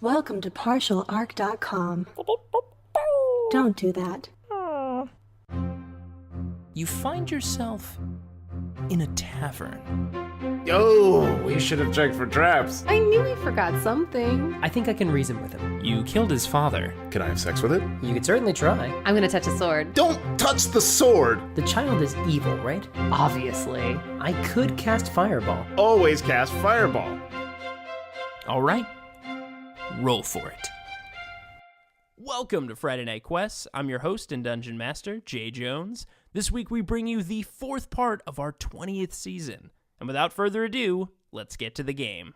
Welcome to partialarc.com. Don't do that. You find yourself in a tavern. Oh, we should have checked for traps. I knew he forgot something. I think I can reason with him. You killed his father. Can I have sex with it? You could certainly try. I'm gonna touch a sword. Don't touch the sword! The child is evil, right? Obviously. I could cast Fireball. Always cast fireball. All right, roll for it. Welcome to Friday Night Quests. I'm your host and Dungeon Master, Jay Jones. This week we bring you the fourth part of our 20th season. And without further ado, let's get to the game.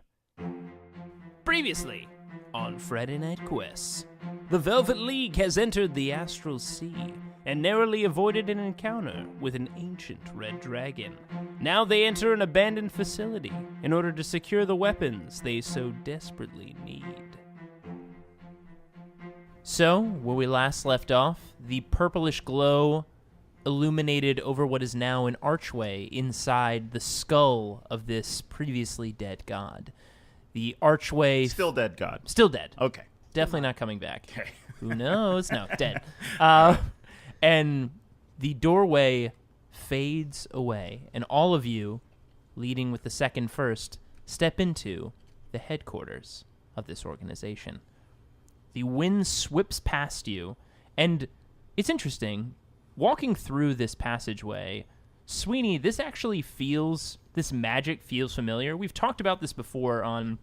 Previously on Friday Night Quests, the Velvet League has entered the Astral Sea and narrowly avoided an encounter with an ancient red dragon. Now they enter an abandoned facility in order to secure the weapons they so desperately need. So, where we last left off, the purplish glow illuminated over what is now an archway inside the skull of this previously dead god. The archway... Still dead god. Still dead. Okay. Definitely not coming back. Okay. Who knows? No, dead. And the doorway fades away, and all of you, leading with the second first, step into the headquarters of this organization. The wind sweeps past you, and it's interesting. Walking through this passageway, Sweeney, this magic feels familiar. We've talked about this before on,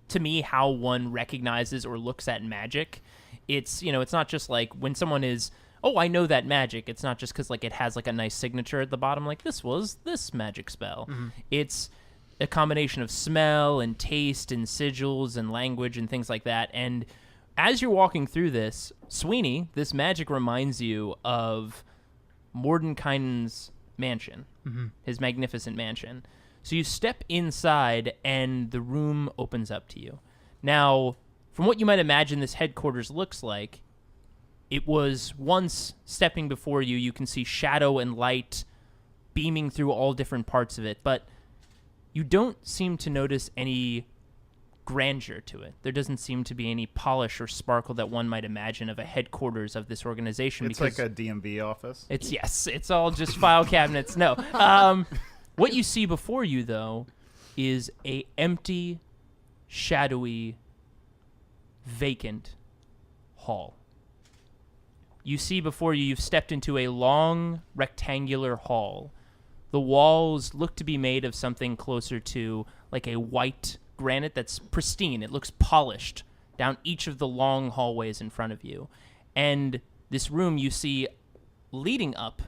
to me, how one recognizes or looks at magic. It's not just like when someone is, oh, I know that magic. It's not just because like it has like a nice signature at the bottom, like this was this magic spell. Mm-hmm. It's a combination of smell and taste and sigils and language and things like that. And as you're walking through this, Sweeney, this magic reminds you of Mordenkainen's mansion, his magnificent mansion. So you step inside, and the room opens up to you. Now, from what you might imagine this headquarters looks like, it was once stepping before you. You can see shadow and light beaming through all different parts of it, but you don't seem to notice any grandeur to it. There doesn't seem to be any polish or sparkle that one might imagine of a headquarters of this organization. It's like a DMV office. It's all just file cabinets. No. What you see before you, though, is a empty, shadowy, vacant hall. You see before you, you've stepped into a long, rectangular hall. The walls look to be made of something closer to like a white granite that's pristine. It looks polished down each of the long hallways in front of you. And this room you see leading up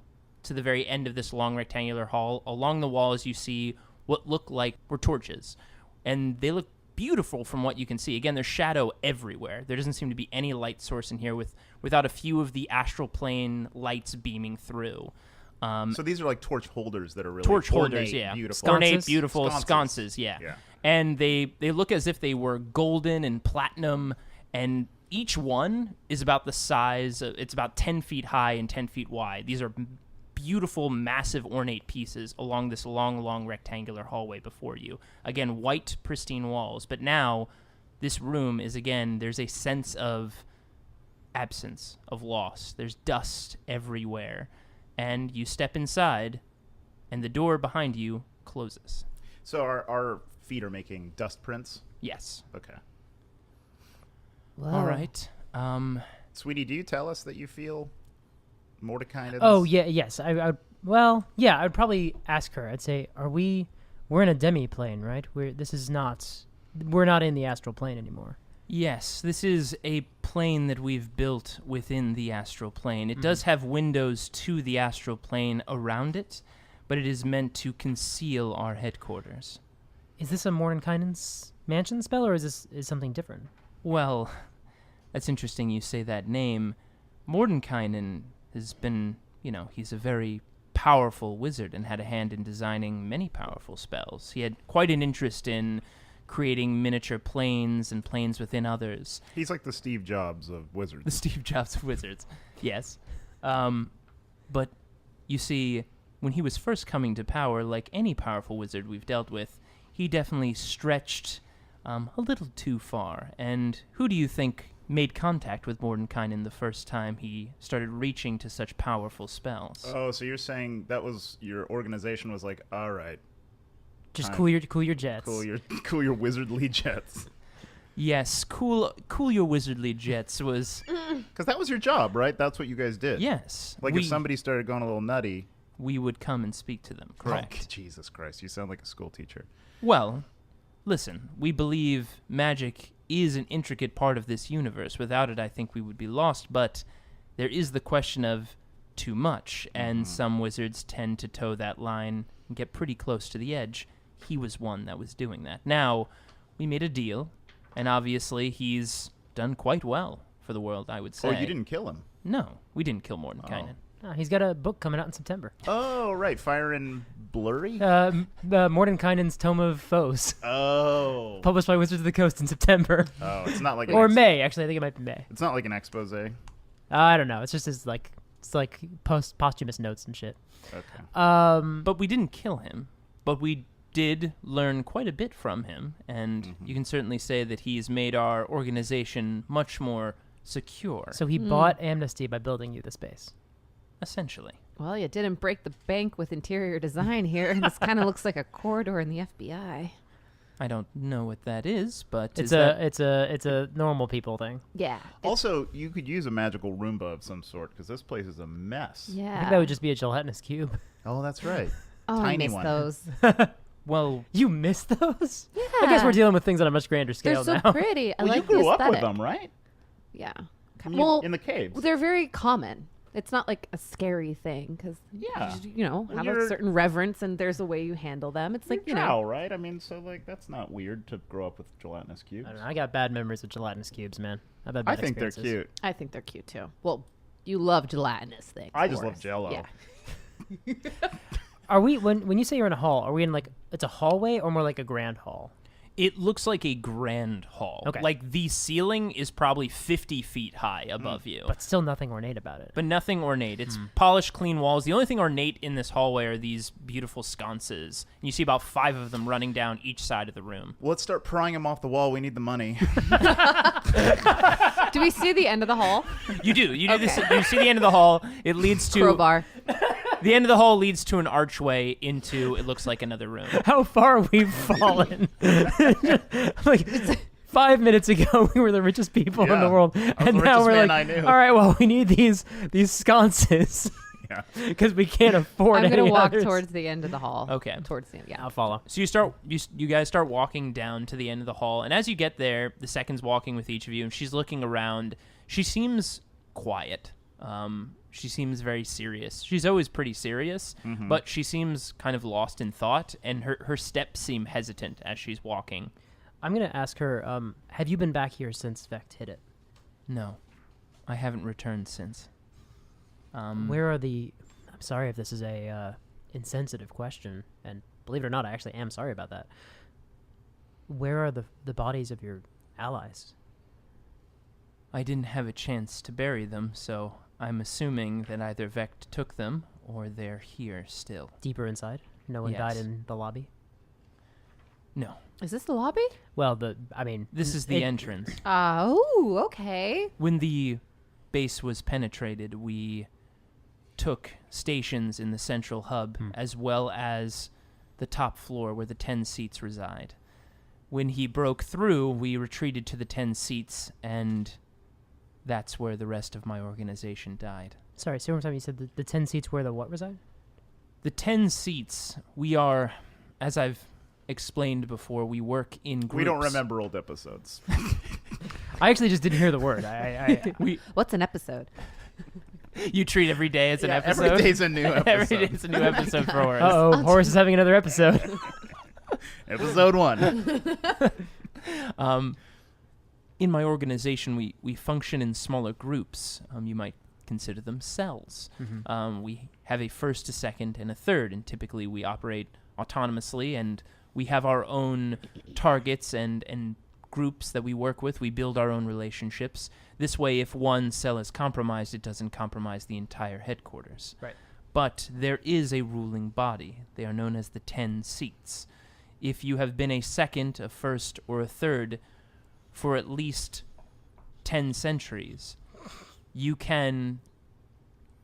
to the very end of this long rectangular hall. Along the walls you see what look like were torches. And they look beautiful from what you can see. Again, there's shadow everywhere. There doesn't seem to be any light source in here without a few of the astral plane lights beaming through. So these are like torch holders that are really torch ornate, holders, yeah. beautiful. Ornate, beautiful sconces, yeah. And they look as if they were golden and platinum, and each one is about the size, it's about 10 feet high and 10 feet wide. These are beautiful, massive, ornate pieces along this long rectangular hallway before you. Again, white, pristine walls. But now, this room is, again, there's a sense of absence, of loss. There's dust everywhere. And you step inside, and the door behind you closes. So our feet are making dust prints? Yes. Okay. Wow. All right. Sweetie, do you tell us that you feel Mordenkainen's? Oh, yeah, yes. I'd probably ask her. I'd say, we're in a demi-plane, right? We're not in the astral plane anymore. Yes, this is a plane that we've built within the astral plane. It does have windows to the astral plane around it, but it is meant to conceal our headquarters. Is this a Mordenkainen's mansion spell, or is something different? Well, that's interesting you say that name. Mordenkainen has been, he's a very powerful wizard and had a hand in designing many powerful spells. He had quite an interest in creating miniature planes and planes within others. He's like the Steve Jobs of wizards. The Steve Jobs of wizards, yes. But you see, when he was first coming to power, like any powerful wizard we've dealt with, he definitely stretched a little too far. And who do you think made contact with Mordenkainen the first time he started reaching to such powerful spells? Oh, so you're saying that was your organization was like, all right, Just Time. cool your jets. cool your wizardly jets, Yes, cool your wizardly jets was... because that was your job, right? That's what you guys did. Yes. Like if somebody started going a little nutty. We would come and speak to them, correct? Oh, Jesus Christ, you sound like a school teacher. Well, listen, we believe magic is an intricate part of this universe. Without it, I think we would be lost, but there is the question of too much, and some wizards tend to toe that line and get pretty close to the edge. He was one that was doing that. Now, we made a deal, and obviously he's done quite well for the world, I would say. Oh, you didn't kill him? No, we didn't kill Mordenkainen. Oh, he's got a book coming out in September. Oh, right, Fire and Blurry? Mordenkainen's Tome of Foes, Oh. published by Wizards of the Coast in September. Oh, it's not like Or May, actually. I think it might be May. It's not like an expose. I don't know. It's just his, like, posthumous notes and shit. Okay. But we didn't kill him, but we did learn quite a bit from him, and you can certainly say that he's made our organization much more secure, So he bought Amnesty by building you the space. essentially. Well, you didn't break the bank with interior design here. This kind of looks like a corridor in the FBI. I don't know what that is, but It's is a that- it's a normal people thing. Yeah. Also, you could use a magical Roomba of some sort, because this place is a mess. Yeah. I think that would just be a gelatinous cube. Oh, that's right. Oh, I tiny miss one. those. well, You miss those? Yeah. I guess we're dealing with things on a much grander They're scale so now. pretty. I Well, like you grew the up with aesthetic. them, right? Yeah. You- in the caves. they're very common. It's not like a scary thing because Yeah. you know, Well, have you're- a certain reverence and there's a way you handle them. It's like, you know, Drow, right? I mean, so like that's not weird to grow up with gelatinous cubes. I don't know. I got bad memories with gelatinous cubes, man. I've had bad I think they're experiences. cute. I think they're cute too. Well, you love gelatinous things. I just love Horace. Jell-O. Yeah. Are we when you say you're in a hall? Are we in like it's a hallway or more like a grand hall? it looks like a grand hall. Okay. Like the ceiling is probably 50 feet high above you. But still nothing ornate about it. But nothing ornate. It's polished, clean walls. The only thing ornate in this hallway are these beautiful sconces. And you see about 5 of them running down each side of the room. Well, let's start prying them off the wall. We need the money. Do we see the end of the hall? You do. You do this. You see the end of the hall. It leads to Crowbar. the end of the hall leads to an archway into it looks like another room. How far we've fallen. Like 5 minutes ago, we were the richest people in Yeah. the world, I was and the now richest we're man like, I knew. all right, well, we need these sconces Yeah. because we can't afford I'm any gonna walk others. towards the end of the hall. Okay. Towards the end. Yeah. I'll follow. So you guys start walking down to the end of the hall, and as you get there, the second's walking with each of you, and she's looking around. She seems quiet. She seems very serious. She's always pretty serious, but she seems kind of lost in thought, and her steps seem hesitant as she's walking. I'm gonna ask her. Have you been back here since Vecht hit it? No, I haven't returned since. Where are the? I'm sorry if this is a insensitive question, and believe it or not, I actually am sorry about that. Where are the bodies of your allies? I didn't have a chance to bury them, so I'm assuming that either Vecht took them or they're here still. Deeper inside? No one Yes. died in the lobby? No, Is this the lobby? Well, this is the entrance. Oh, okay. When the base was penetrated, we took stations in the central hub as well as the top floor where the 10 seats reside. When he broke through, we retreated to the 10 seats, and that's where the rest of my organization died. Sorry, so one more time you said the 10 seats where the what reside? The 10 seats, we are, as I've explained before, we work in groups. We don't remember old episodes. I actually just didn't hear the word. What's an episode? You treat every day as an episode. Every day's a new episode. Every day it's a new episode for Horace. Uh-oh, Horace is having another episode. Episode 1. In my organization, we function in smaller groups. You might consider them cells. We have a first, a second, and a third, and typically we operate autonomously, and we have our own targets and groups that we work with. We build our own relationships. This way, if one cell is compromised, it doesn't compromise the entire headquarters. Right. But there is a ruling body. They are known as the 10 seats. if you have been a second, a first, or a third for at least 10 centuries, you can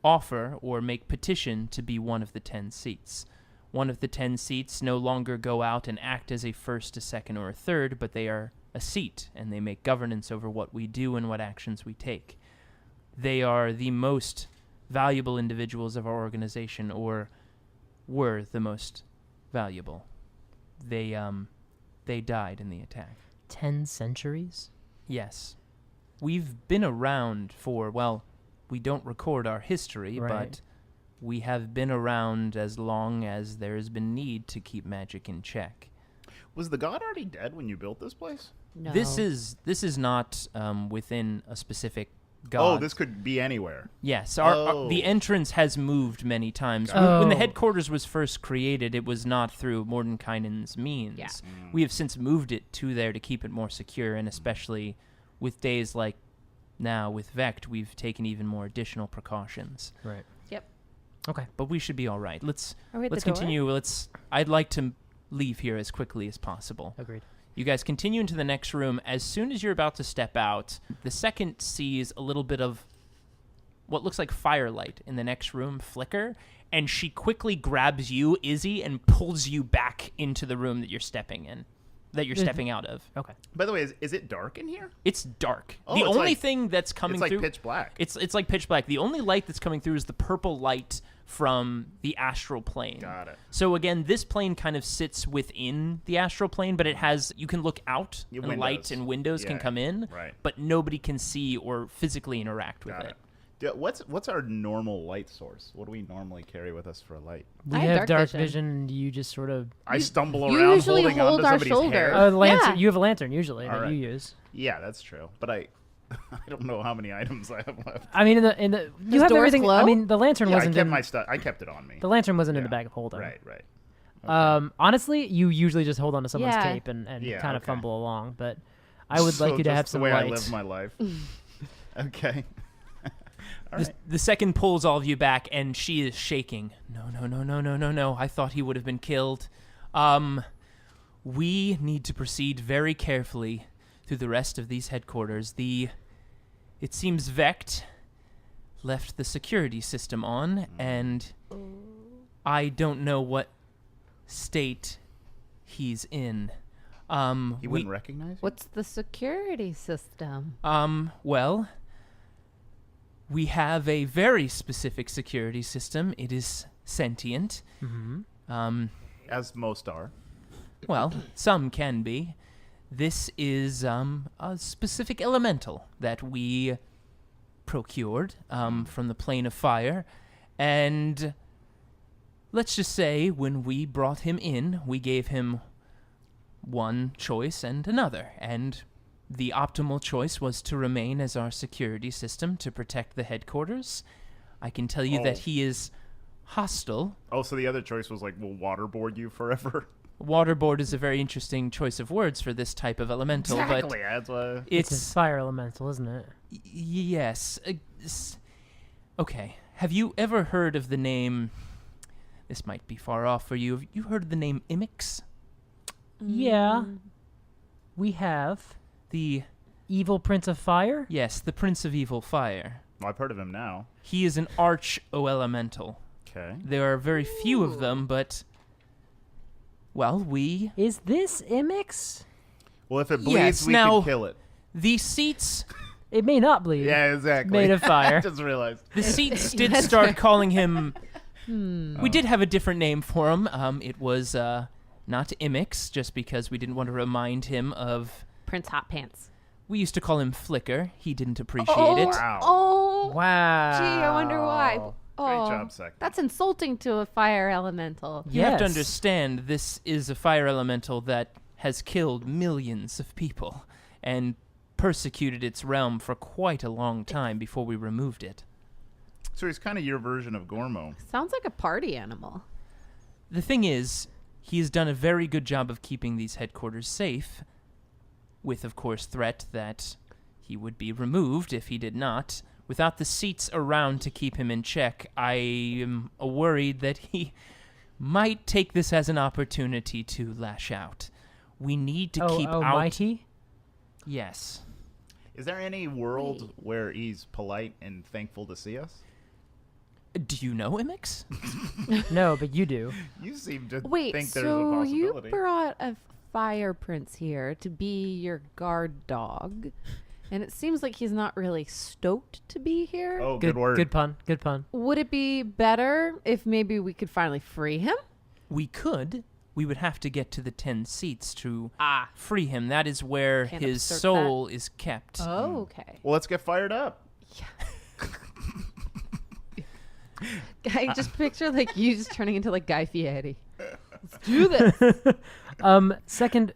offer or make petition to be one of the 10 seats. One of the 10 seats no longer go out and act as a first, a second, or a third, but they are a seat, and they make governance over what we do and what actions we take. They are the most valuable individuals of our organization, or were the most valuable. They died in the attack. 10 centuries? Yes. We've been around for, well, we don't record our history, Right. but we have been around as long as there has been need to keep magic in check. Was the god already dead when you built this place? No. This is not within a specific god. Oh, this could be anywhere. Yes, Oh. the entrance has moved many times. Got it. When the Oh. headquarters was first created, it was not through Mordenkainen's means. Yeah. We have since moved it to there to keep it more secure, and especially with days like now with Vect, we've taken even more additional precautions. Right. Yep. Okay. But we should be all right. Let's Are we at let's the door? continue. I'd like to leave here as quickly as possible. Agreed. You guys continue into the next room. As soon as you're about to step out, the second sees a little bit of what looks like firelight in the next room flicker, and she quickly grabs you, Izzy, and pulls you back into the room that you're stepping in, that you're stepping out of. Okay. By the way, is it dark in here? It's dark. Oh, The it's only like- thing that's coming It's like through... pitch black. It's like pitch black. The only light that's coming through is the purple light from the astral plane. Got it. So again, this plane kind of sits within the astral plane, but it has, you can look out Yeah, and windows. light and windows can Yeah, come in, right. but nobody can see or physically interact with Got it. it. What's our normal light source? What do we normally carry with us for a light? We I have have dark dark vision. vision. And you just sort of... I stumble you around usually holding hold onto our somebody's shoulder. hair. Oh, lantern. Yeah. You have a lantern usually All that right. you use. Yeah, that's true. But I don't know how many items I have left. I mean, in the you Does have doors everything. glow? I mean, the lantern Yeah, I wasn't kept in my stuff. I kept it on me. the lantern wasn't in the Yeah. bag of holding. Right. Okay. Honestly, you usually just hold on to someone's Yeah. cape and Yeah, kind of okay. fumble along. But I would like So you to just have some the way light. I live my life. Okay. All right. The second pulls all of you back, and she is shaking. No. I thought he would have been killed. We need to proceed very carefully through the rest of these headquarters. It seems Vect left the security system on, and I don't know what state he's in. He wouldn't recognize you? What's the security system? Well, we have a very specific security system. It is sentient. Mm-hmm. As most are. Well, some can be. This is a specific elemental that we procured from the plane of fire. And let's just say when we brought him in, we gave him one choice and another. And the optimal choice was to remain as our security system to protect the headquarters. I can tell you Oh. that he is hostile. Oh, so the other choice was like, we'll waterboard you forever? Waterboard is a very interesting choice of words for this type of elemental, Exactly. but That's what... It's a it's fire elemental, isn't it? yes. Okay. Have you ever heard of the name? This might be far off for you. Have you heard of the name Imix? Yeah. We have The evil prince of fire. yes, the Prince of Evil Fire. Well, I've heard of him now. He is an arch-elemental. Okay. There are very few of them, but well, Is this Imix? Well, if it bleeds, Yes, we now- can kill it. the seats It may not bleed. Yeah, exactly. Made of fire. I just realized. the seats did That's start right. calling him. Hmm. We did have a different name for him. It was not Imix, just because we didn't want to remind him of. Prince Hot Pants. We used to call him Flicker. He didn't appreciate it. Wow. Oh. Wow. Gee, I wonder why. Great Oh, job, Sec. that's insulting to a fire elemental. You have to Yes. understand, this is a fire elemental that has killed millions of people and persecuted its realm for quite a long time before we removed it. So he's kind of your version of Gormo. Sounds like a party animal. The thing is, he has done a very good job of keeping these headquarters safe, with, of course, threat that he would be removed if he did not. Without the seats around to keep him in check, I am worried that he might take this as an opportunity to lash out. We need to keep out. Mighty? Yes. Is there any world where he's polite and thankful to see us? Do you know Imix? No, but you do. You seem to Wait, think there's a so you possibility. brought a fire prince here to be your guard dog, and it seems like he's not really stoked to be here. Oh, good word. Good pun. Good pun. Would it be better if maybe we could finally free him? We could. We would have to get to the 10 seats to free him. That is where Can't his usurp soul is kept. Oh, okay. Well, let's get fired up. I just picture like you just turning into like Guy Fieri. Let's do this. Second,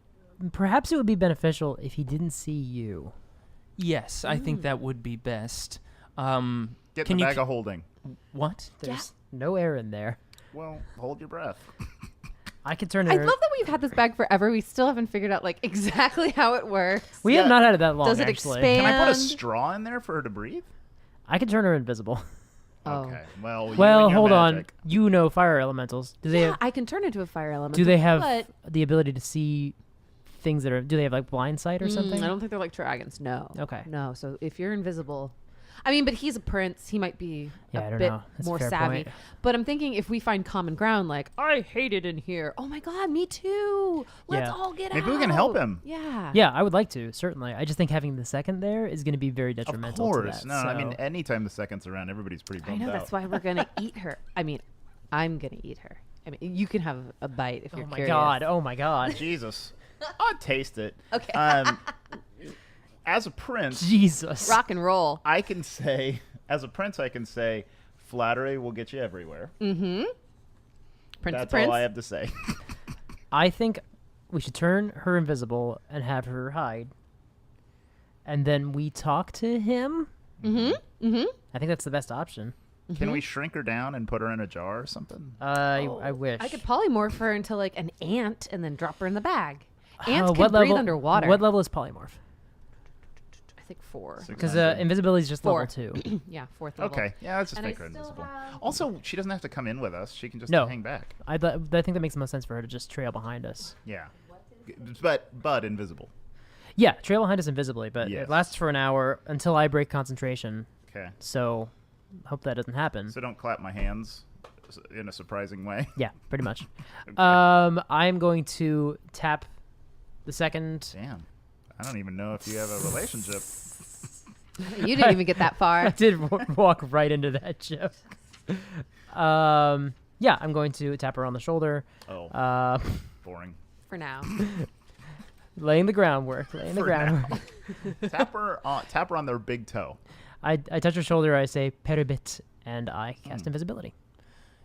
perhaps it would be beneficial if he didn't see you. Yes, I think that would be best. Get Can the you bag of holding. What? There's no air in there. Well, hold your breath. I could turn I it. love that we've had this bag forever. We still haven't figured out like exactly how it works. We have not had it that long. Does it actually. expand? Can I put a And- straw in there for her to breathe? I can turn her invisible. Oh. Okay. Well, you Well, and your hold magic. on. You know fire elementals. Do they? Yeah, I can turn into a fire element. Do they have But the ability to see things that are? Do they have like blind sight or something? I don't think they're like dragons. No. Okay. No. So if you're invisible, I mean, but he's a prince. He might be Yeah, I a don't bit know. That's a more fair savvy. point. But I'm thinking if we find common ground, like I hate it in here. Oh my God, me too. Let's Yeah. all get out. Maybe we can help him. Yeah. Yeah, I would like to certainly. I just think having the second there is going to be very Of detrimental to course. that. No, I so- mean, anytime the second's around, everybody's pretty I bummed know. out. That's why we're gonna eat her. I mean, I'm gonna eat her. I mean, you can have a bite if you're oh my curious. god! Oh my god! Jesus. I'll taste it. Okay. As a prince, Jesus! Rock and roll. I can say, as a prince, I can say, flattery will get you everywhere. Prince That's Prince. all I have to say. I think we should turn her invisible and have her hide, and then we talk to him. I think that's the best option. Can we shrink her down and put her in a jar or something? I wish. I could polymorph her into like an ant and then drop her in the bag. Ants can what breathe level, underwater. What level is polymorph? I think 4. 600. Because invisibility is just 4. level 2. Yeah, 4th level. Okay, yeah, let's just And I make her still invisible. have- Also, she doesn't have to come in with us. She can just No. hang back. I think that makes the most sense for her to just trail behind us. Yeah. But invisible. Yeah, trail behind us invisibly, but Yes. it lasts for an hour until I break concentration. Okay. So, hope that doesn't happen. So don't clap my hands in a surprising way. Yeah, pretty much. Okay. I'm going to tap the second. Damn. I don't even know if you have a relationship. You didn't even get that I far. did walk right into that joke. Yeah, I'm going to tap her on the shoulder. Oh, boring. For now. Laying the groundwork. Laying the For groundwork. Tap her on their big toe. I touch her shoulder. I say peribit, and I cast invisibility.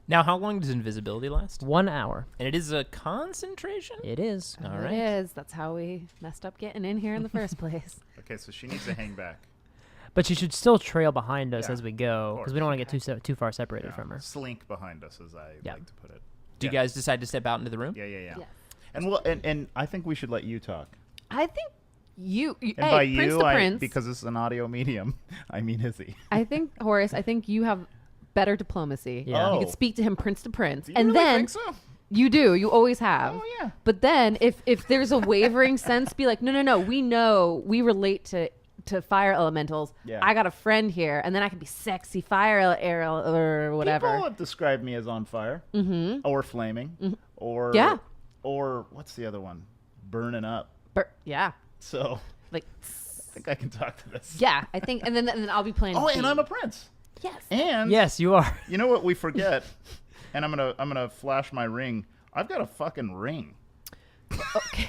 Now, how long does invisibility last? 1 hour. And it is a concentration? It is. All It right. is. That's how we messed up getting in here in the first place. Okay, so she needs to hang back. But she should still trail behind us Yeah, as we go, of because we don't course. want to get too far separated Yeah. from her. Slink behind us, as I Yeah. like to put it. Do you Yeah. guys decide to step out into the room? Yeah. Yes. And I think we should let you talk. I think you And hey, by Prince you, the Prince. because this is an audio medium, I mean Izzy. I think, Horace, I think you have better diplomacy. Yeah. You Oh. could speak to him Prince to Prince. Do you and really then think so? you do. You always have. Oh yeah. But then if there's a wavering sense, be like, no. We know we relate to fire elementals. Yeah. I got a friend here, and then I can be sexy fire or whatever. People have described me as on fire, or flaming, or Yeah. or what's the other one? Burning up. Yeah. So Like, I think I can talk to this. yeah, I think, and then I'll be playing. Oh, and B. I'm a prince. Yes. And Yes, you are. you know what we forget? And I'm gonna flash my ring. I've got a fucking ring.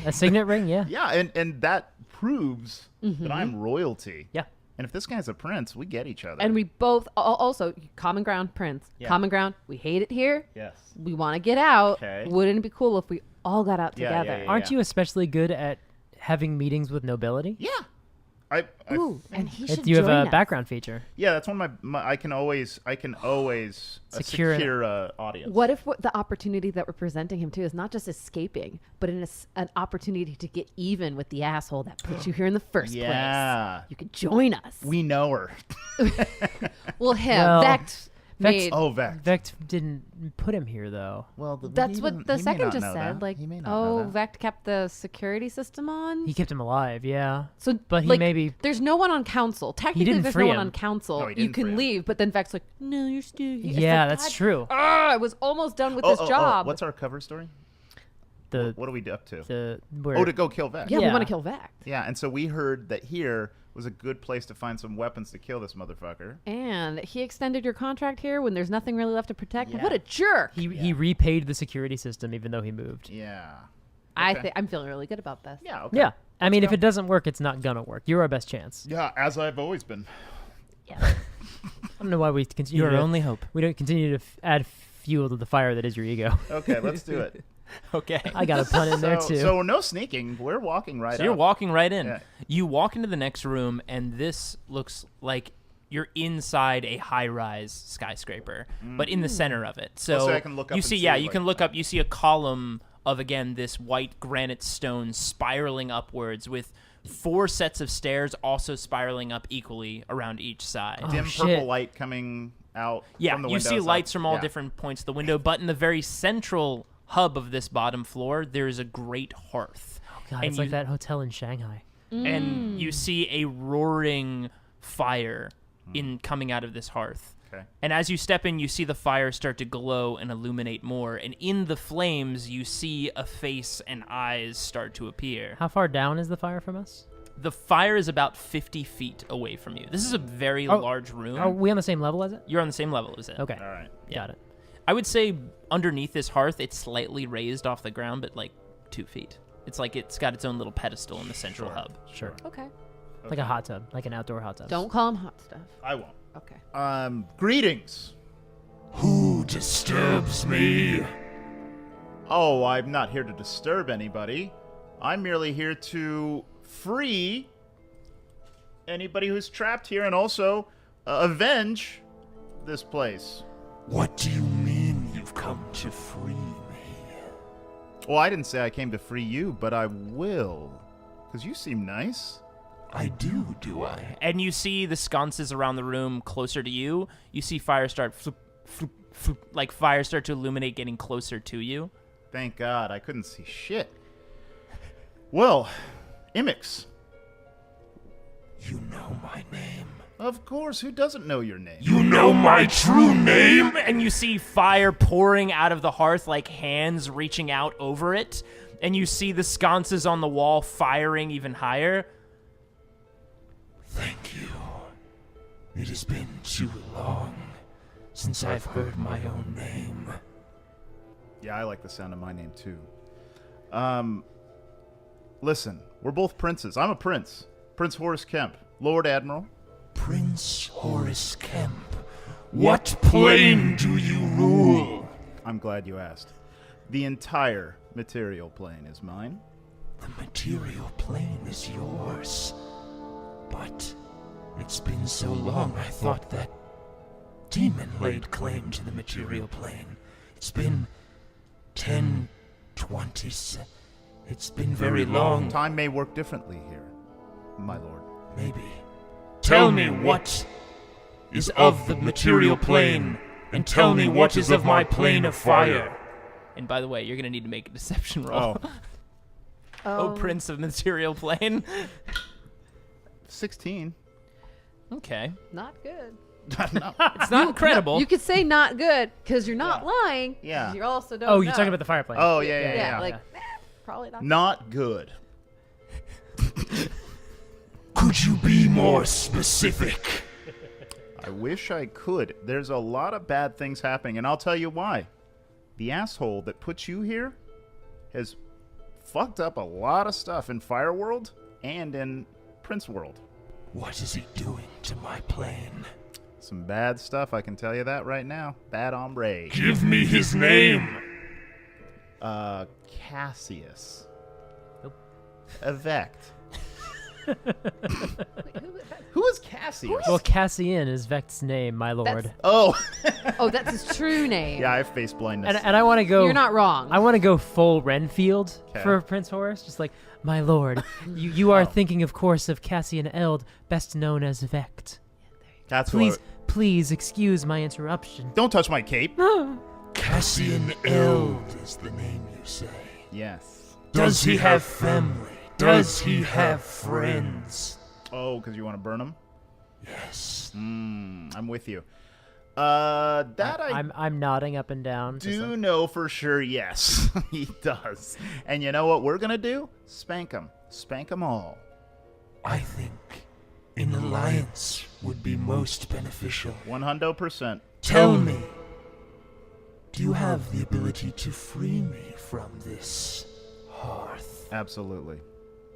A signet ring, yeah. Yeah, and that proves that I'm royalty. Yeah. And if this guy's a prince, we get each other. And we both also common ground, Prince. Yeah. Common ground. We hate it here. yes. We want to get out. Okay. Wouldn't it be cool if we all got out Yeah, together? yeah. Aren't you especially good at having meetings with nobility? Yeah. I Ooh, and he should You have join a us. background feature. yeah, that's one of my I can always Secure secure an- audience. What if the opportunity that we're presenting him to is not just escaping, but an opportunity to get even with the asshole that put you here in the first Yeah. place? You could join us. We know her. Well, him, Well, Vect. made. Oh, Vect. Vect didn't put him here, though. Well, That's what the second just said. Like, he may not know that. Vect kept the security system on. He kept him alive, yeah. So, But he like, maybe... there's no one on council. Technically, didn't there's free no one him. on council. No, he You didn't free can him. leave, but then Vect's like, no, you're still here. It's Yeah, like, that's God, true. I was almost done with this job. What's our cover story? The What are we up to? where, To go kill Vect. yeah, we Yeah. want to kill Vect. Yeah, and so we heard that here was a good place to find some weapons to kill this motherfucker. And he extended your contract here when there's nothing really left to protect. Yeah. What a jerk! he repaid the security system even though he moved. Yeah. I'm feeling really good about this. Yeah, okay. Yeah. I mean, if go. it doesn't work, it's not gonna work. You're our best chance. Yeah, as I've always been. I don't know why we continue Your to, only hope. we don't continue to add fuel to the fire that is your ego. Okay, let's do it. Okay. I got a pun in there too. So no sneaking. We're walking right So you're up. walking right in. Yeah. You walk into the next room, and this looks like you're inside a high-rise skyscraper, but in the center of it. So, so I can look up you and see, see, yeah, you like- can look up. You see a column of, again, this white granite stone spiraling upwards with 4 sets of stairs also spiraling up equally around each side. Dim shit. purple light coming out Yeah, from the you windows see up. lights from all Yeah. different points of the window, but in the very central hub of this bottom floor, there is a great hearth. God, and it's like you- that hotel in Shanghai. And you see a roaring fire coming out of this hearth. Okay. And as you step in, you see the fire start to glow and illuminate more. And in the flames, you see a face and eyes start to appear. How far down is the fire from us? The fire is about 50 feet away from you. This is a very large room. Are we on the same level as it? You're on the same level as it. Okay. All right. Got it. I would say underneath this hearth, it's slightly raised off the ground, but like 2 feet. It's like it's got its own little pedestal in the central hub. Sure. Okay. Like a hot tub, like an outdoor hot tub. Don't call him hot stuff. I won't. Okay. Greetings. Who disturbs me? Oh, I'm not here to disturb anybody. I'm merely here to free anybody who's trapped here and also avenge this place. What do you mean you've come to free me? Well, I didn't say I came to free you, but I will. Because you seem nice. I do I? And you see the sconces around the room closer to you. You see fire start, floop, floop, floop, like fire start to illuminate, getting closer to you. Thank God, I couldn't see shit. Well, Imix. You know my name. Of course, who doesn't know your name? You know my true name? And you see fire pouring out of the hearth, like hands reaching out over it. And you see the sconces on the wall firing even higher. Thank you. It has been too long since I've heard my own name. Yeah, I like the sound of my name too. Listen, we're both princes. I'm a prince. Prince Horace Kemp, Lord Admiral. Prince Horace Kemp, what plane do you rule? I'm glad you asked. The entire material plane is mine. The material plane is yours. But it's been so long I thought that demon laid claim to the material plane. It's been 10, 20, it's been very long. Time may work differently here, my lord. Maybe. Tell me what is of the material plane, and tell me what is of my plane of fire. And by the way, you're going to need to make a deception roll. Oh, Prince of Material Plane. 16. Okay. Not good. No. It's not incredible. You could say not good because you're not lying. Yeah. You also don't. Oh, you're know. talking about the fireplace. Oh, yeah. Yeah, like probably not. Not good. Could you be more specific? I wish I could. There's a lot of bad things happening, and I'll tell you why. The asshole that put you here has fucked up a lot of stuff in Fire World and in Prince World. What is he doing to my plane? Some bad stuff, I can tell you that right now. Bad hombre. Give me his name. Cassius. Nope. Evect. Who is Cassius? Well, Cassian is Vect's name, my lord. Oh. Oh, that's his true name. Yeah, I have face blindness. And I want to go. You're not wrong. I want to go full Renfield 'Kay. for Prince Horace. Just like, my lord, you are thinking, of course, of Cassian Eld, best known as Vect. That's Please excuse my interruption. Don't touch my cape. Cassian Eld is the name you say. Yes. Does he have family? Does he have friends? Oh, because you want to burn him? Yes. I'm with you. I'm nodding up and down. Do know for sure, yes, he does. And you know what we're gonna do? Spank him. Spank them all. I think an alliance would be most beneficial. 100%. Tell me, do you have the ability to free me from this hearth? Absolutely.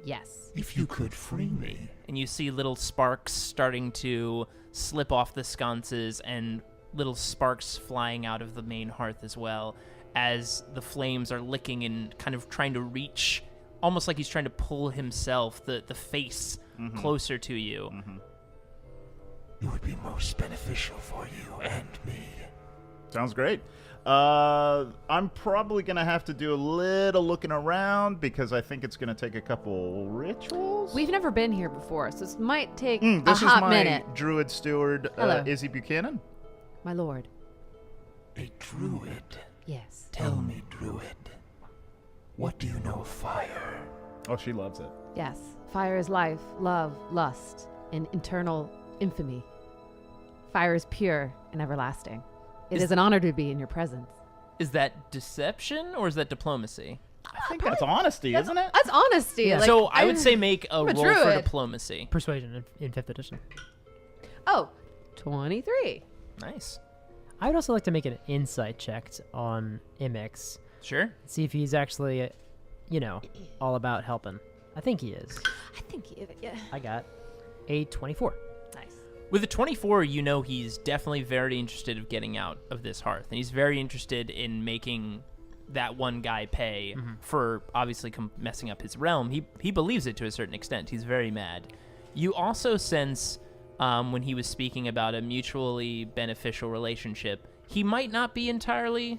Yes. If you could free me. And you see little sparks starting to slip off the sconces and little sparks flying out of the main hearth as well, as the flames are licking and kind of trying to reach, almost like he's trying to pull himself, the face, closer to you. It would be most beneficial for you and me. Sounds great. I'm probably going to have to do a little looking around because I think it's going to take a couple rituals. We've never been here before, so this might take a This is hot my minute. druid steward, Hello. Izzy Buchanan. My lord. A druid. Yes. Tell me, druid, what do you know of fire? Oh, she loves it. Yes. Fire is life, love, lust, and eternal infamy. Fire is pure and everlasting. It is an honor to be in your presence. Is that deception or is that diplomacy? I think that's honesty, isn't it? That's honesty. Yeah. Like, So I would say make a I'm a roll for druid. diplomacy. Persuasion in 5th edition. Oh, 23. Nice. I would also like to make an insight check on Imix. Sure. See if he's actually, all about helping. I think he is. I think, yeah. I got a 24. Nice. With a 24, you know he's definitely very interested of getting out of this hearth, and he's very interested in making that one guy pay for obviously messing up his realm. He believes it to a certain extent. He's very mad. You also sense when he was speaking about a mutually beneficial relationship, he might not be entirely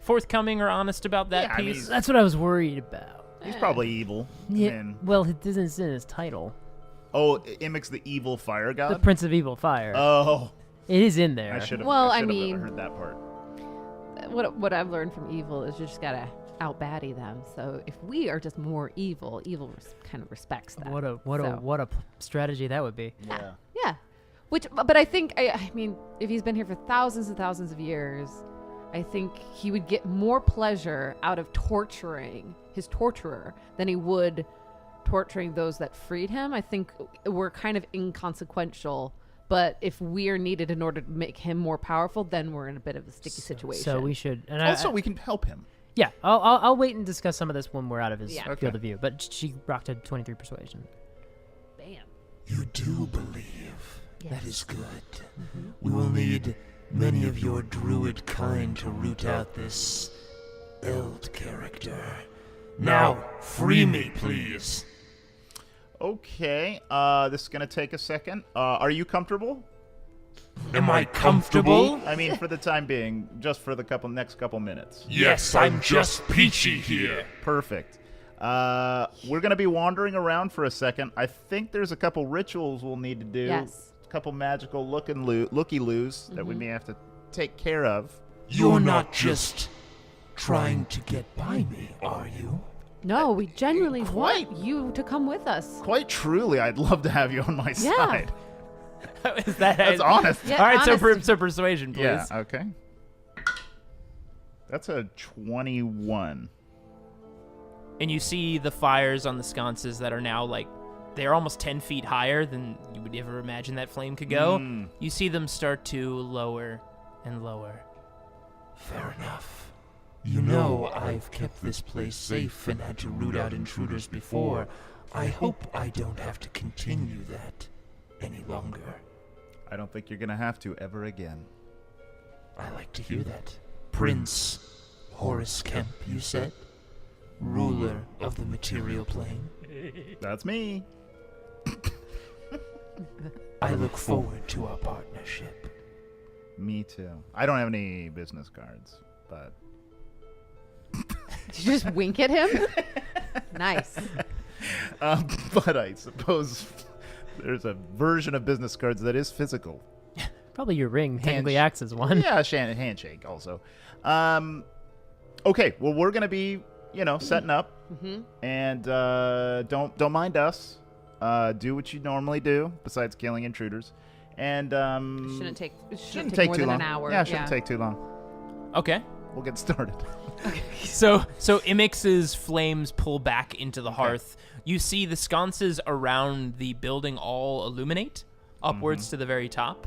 forthcoming or honest about that Yeah, I piece. mean, That's what I was worried about. He's probably evil. Yeah. And- Well, it doesn't in his title. Oh, Imix the evil fire god? The Prince of Evil Fire. Oh. It is in there. I should have Well, I mean- heard that part. What I've learned from evil is you just gotta out-baddie them. So if we are just more evil, kind of respects that. What a So- strategy that would be. Yeah. Yeah. But I think, I mean, if he's been here for thousands and thousands of years, I think he would get more pleasure out of torturing his torturer than he would torturing those that freed him. I think we're kind of inconsequential, but if we are needed in order to make him more powerful, then we're in a bit of a sticky situation. So we should. And Also, we can help him. yeah, I'll wait and discuss some of this when we're out of his Yeah. field Okay. of view. But she rocked a 23 persuasion. Bam. You do believe. Yes. That is good. We will need many of your druid kind to root out this Eld character. Now, free me, please. Okay. This is going to take a second. Are you comfortable? Am I comfortable? I mean, for the time being, just for the next couple minutes. Yes, I'm just peachy here. Perfect. We're going to be wandering around for a second. I think there's a couple rituals we'll need to do. Yes. A couple magical looky-loos that we may have to take care of. You're not just trying to get by me, are you? No, we genuinely Quite. want you to come with us. Quite truly, I'd love to have you on my Yeah. side. Is that That's honest. Yeah, All right, honesty. so persuasion, please. Yeah, okay. That's a 21. And you see the fires on the sconces that are now they're almost 10 feet higher than you would ever imagine that flame could go. You see them start to lower and lower. Fair enough. You know I've kept this place safe and had to root out intruders before. I hope I don't have to continue that any longer. I don't think you're going to have to ever again. I like to hear that. Prince Horace Kemp, you said? Ruler of the material plane. That's me. I look forward to our partnership. Me too. I don't have any business cards, but... Did you just wink at him? Nice. But I suppose There's a version of business cards that is physical. Probably your ring technically acts as one. Yeah, handshake also. Okay, well, we're going to be, setting up. And don't mind us. Do what you normally do, besides killing intruders. And Shouldn't take more too than long. an hour. Yeah, shouldn't take too long. Okay. We'll get started. So Imix's flames pull back into the hearth. You see the sconces around the building all illuminate upwards to the very top.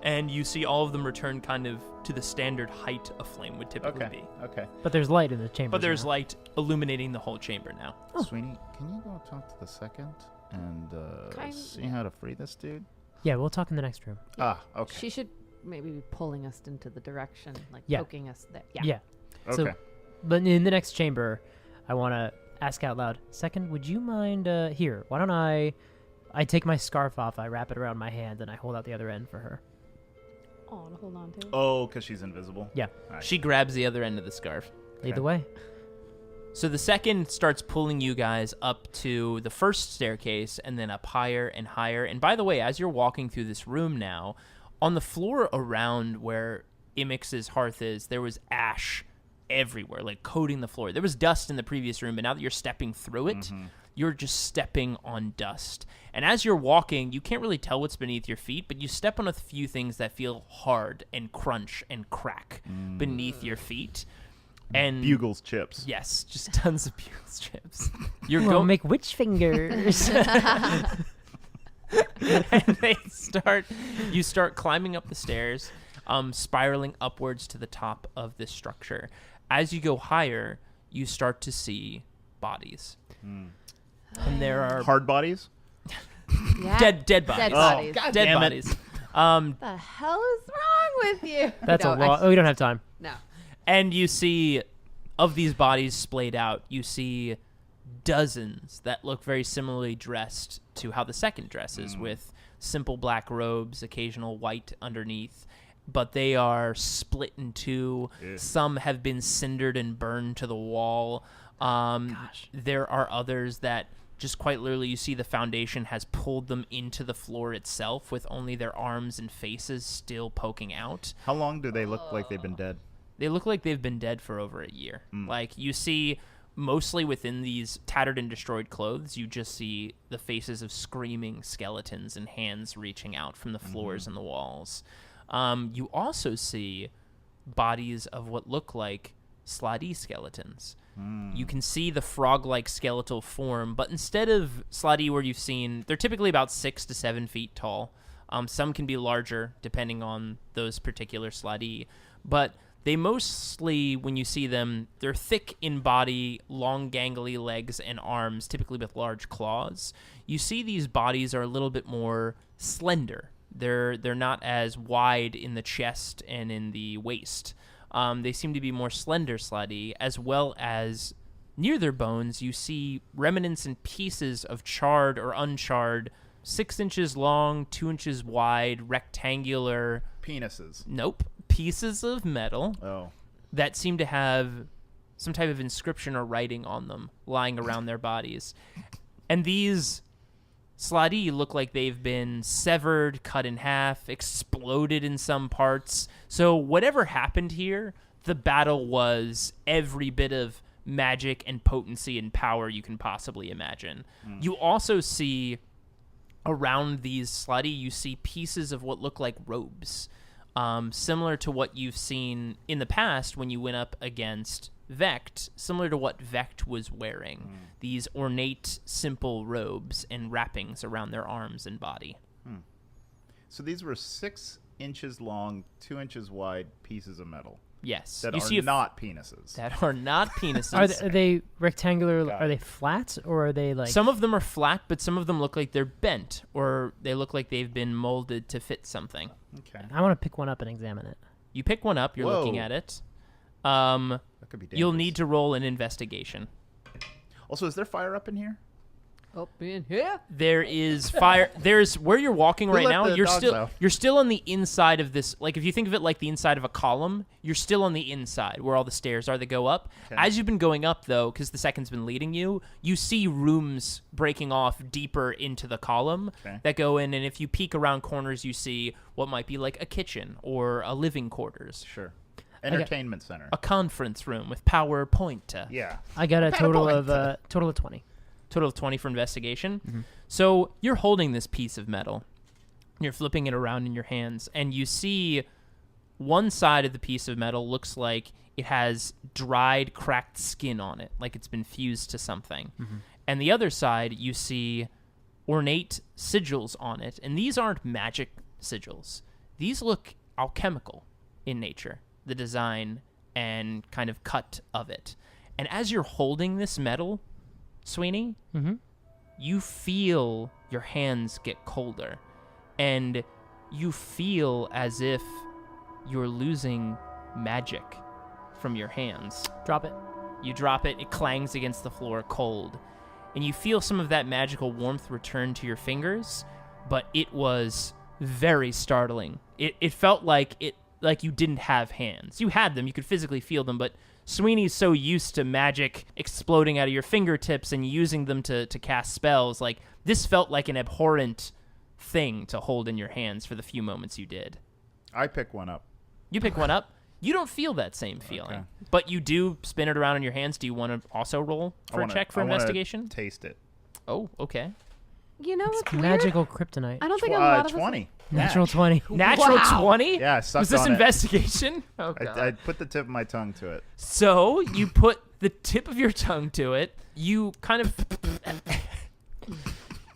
And you see all of them return kind of to the standard height a flame would typically be. Okay. But there's light in the chamber. But there's light illuminating the whole chamber now. Sweeney, can you go talk to the second and see how to free this dude? Yeah, we'll talk in the next room. Okay. She should maybe be pulling us into the direction, like Yeah. poking us there. Yeah. Okay. So, but in the next chamber, I want to ask out loud. Second, would you mind here? Why don't I take my scarf off, I wrap it around my hand, and I hold out the other end for her. Oh, to hold on to. Oh, because she's invisible? Yeah. All right. She grabs the other end of the scarf. Lead Okay. the way. So the second starts pulling you guys up to the first staircase and then up higher and higher. And by the way, as you're walking through this room now, on the floor around where Imix's hearth is, there was ash everywhere, like coating the floor. There was dust in the previous room, but now that you're stepping through it, you're just stepping on dust. And as you're walking, you can't really tell what's beneath your feet, but you step on a few things that feel hard and crunch and crack beneath your feet. And Bugles chips. yes, just tons of Bugles chips. You're We'll going, make witch fingers. and you start climbing up the stairs, spiraling upwards to the top of this structure. As you go higher, you start to see bodies. And there are Hard bodies? Yeah. dead bodies. Dead bodies. God Dead damn it. bodies. What the hell is wrong with you? That's No, a lot. Oh, we don't have time. No. And you see, of these bodies splayed out, you see dozens that look very similarly dressed to how the second dresses, with simple black robes, occasional white underneath. But they are split in two. Yeah. Some have been cindered and burned to the wall. There are others that just quite literally you see the foundation has pulled them into the floor itself with only their arms and faces still poking out. How long do they look like they've been dead? They look like they've been dead for over a year. Like, you see, mostly within these tattered and destroyed clothes, you just see the faces of screaming skeletons and hands reaching out from the floors and the walls. You also see bodies of what look like Sladi skeletons. You can see the frog-like skeletal form, but instead of Sladi where you've seen, they're typically about 6 to 7 feet tall. Some can be larger, depending on those particular Sladi. But they mostly, when you see them, they're thick in body, long gangly legs and arms, typically with large claws. You see these bodies are a little bit more slender. They're not as wide in the chest and in the waist. They seem to be more slender Sladi, as well as near their bones, you see remnants and pieces of charred or uncharred, 6 inches long, 2 inches wide, rectangular... Penises. Nope. Pieces of metal Oh. that seem to have some type of inscription or writing on them lying around their bodies. And these Sladi look like they've been severed, cut in half, exploded in some parts. So whatever happened here, the battle was every bit of magic and potency and power you can possibly imagine. You also see around these Sladi, you see pieces of what look like robes. Similar to what you've seen in the past when you went up against Vecht, similar to what Vecht was wearing. These ornate, simple robes and wrappings around their arms and body. So these were 6 inches long, 2 inches wide pieces of metal Yes. that you are see not penises. that are not penises. Are they rectangular? Got Are it. they flat, or are they like? Some of them are flat, but some of them look like they're bent, or they look like they've been molded to fit something. Okay. I want to pick one up and examine it. You pick one up, you're looking Whoa. at it. That could be dangerous. You'll need to roll an investigation. Also, is there fire up in here? Up in here. There is fire. There's where you're walking right let now. the You're dogs still out? you're still on the inside of this. Like if you think of it like the inside of a column, you're still on the inside where all the stairs are that go up. Okay. As you've been going up though, because the second's been leading you, you see rooms breaking off deeper into the column Okay. that go in, and if you peek around corners, you see what might be like a kitchen or a living quarters, Sure. Entertainment center. a conference room with PowerPoint. Yeah. I got a total of 20. Total of 20 for investigation. So you're holding this piece of metal. You're flipping it around in your hands, and you see one side of the piece of metal looks like it has dried, cracked skin on it, like it's been fused to something. And the other side, you see ornate sigils on it, and these aren't magic sigils. These look alchemical in nature, the design and kind of cut of it. And as you're holding this metal, Sweeney, you feel your hands get colder, and you feel as if you're losing magic from your hands. Drop it. You drop it, it clangs against the floor cold, and you feel some of that magical warmth return to your fingers, but it was very startling. It felt like you didn't have hands. You had them, you could physically feel them, but Sweeney's so used to magic exploding out of your fingertips and using them to cast spells. Like, this felt like an abhorrent thing to hold in your hands for the few moments you did. I pick one up. You pick one up. You don't feel that same feeling, Okay. but you do spin it around in your hands. Do you want to also roll for a check for investigation? Taste it. Oh, okay. You know what's weird? Magical kryptonite. I don't think a lot of us. 20. Natural 20. Natural Wow. 20? Yeah, I sucked Was this on it. investigation? Oh, God. I put the tip of my tongue to it. So you put the tip of your tongue to it. You kind of...